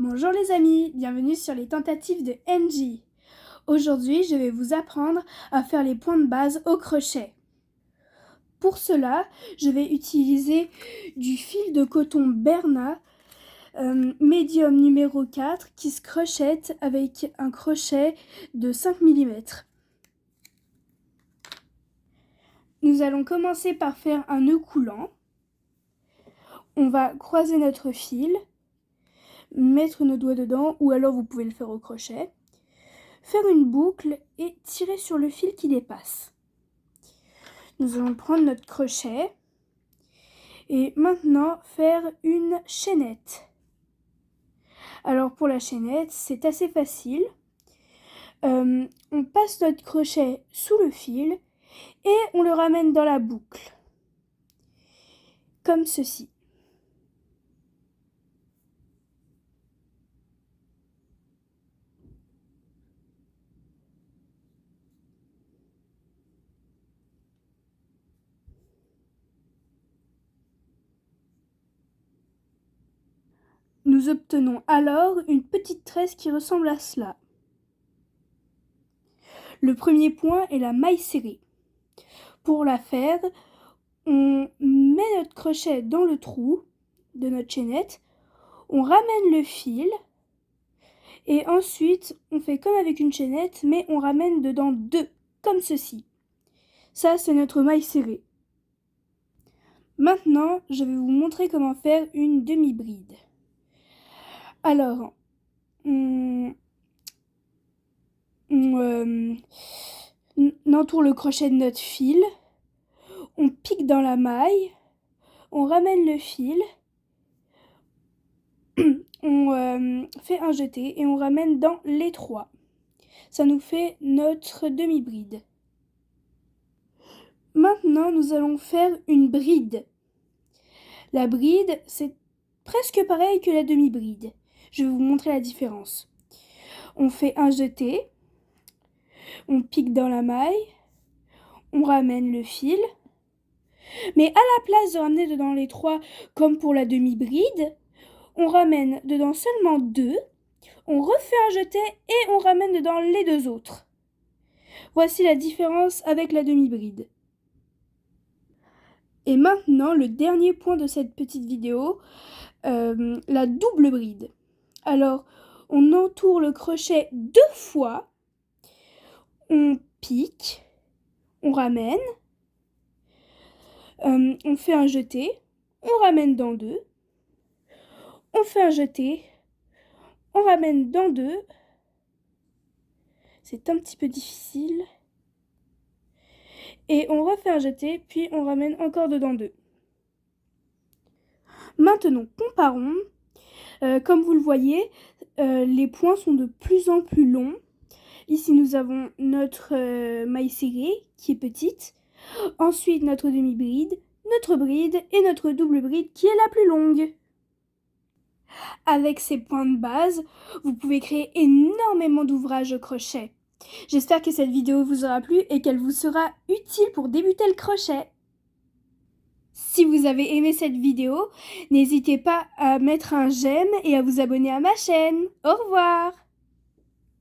Bonjour les amis, bienvenue sur les tentatives de NJ. Aujourd'hui, je vais vous apprendre à faire les points de base au crochet. Pour cela, je vais utiliser du fil de coton Berna médium numéro 4 qui se crochette avec un crochet de 5 mm. Nous allons commencer par faire un nœud coulant. On va croiser notre fil, mettre nos doigts dedans ou alors vous pouvez le faire au crochet, faire une boucle et tirer sur le fil qui dépasse. Nous allons prendre notre crochet et maintenant faire une chaînette. Alors pour la chaînette, c'est assez facile. On passe notre crochet sous le fil et on le ramène dans la boucle, comme ceci. Nous obtenons alors une petite tresse qui ressemble à cela. Le premier point est la maille serrée. Pour la faire, on met notre crochet dans le trou de notre chaînette, on ramène le fil et ensuite on fait comme avec une chaînette mais on ramène dedans deux, comme ceci. Ça, c'est notre maille serrée. Maintenant, je vais vous montrer comment faire une demi-bride. Alors, on entoure le crochet de notre fil, on pique dans la maille, on ramène le fil, on fait un jeté et on ramène dans les trois. Ça nous fait notre demi-bride. Maintenant, nous allons faire une bride. La bride, c'est presque pareil que la demi-bride. Je vais vous montrer la différence. On fait un jeté, on pique dans la maille, on ramène le fil, mais à la place de ramener dedans les trois comme pour la demi-bride, on ramène dedans seulement deux, on refait un jeté et on ramène dedans les deux autres. Voici la différence avec la demi-bride. Et maintenant, le dernier point de cette petite vidéo, la double bride. Alors, on entoure le crochet deux fois, on pique, on ramène, on fait un jeté, on ramène dans deux, on fait un jeté, on ramène dans deux, c'est un petit peu difficile, et on refait un jeté, puis on ramène encore dedans deux. Maintenant, comparons. Comme vous le voyez, les points sont de plus en plus longs. Ici, nous avons notre maille serrée qui est petite. Ensuite, notre demi-bride, notre bride et notre double bride qui est la plus longue. Avec ces points de base, vous pouvez créer énormément d'ouvrages au crochet. J'espère que cette vidéo vous aura plu et qu'elle vous sera utile pour débuter le crochet. Si vous avez aimé cette vidéo, n'hésitez pas à mettre un j'aime et à vous abonner à ma chaîne. Au revoir!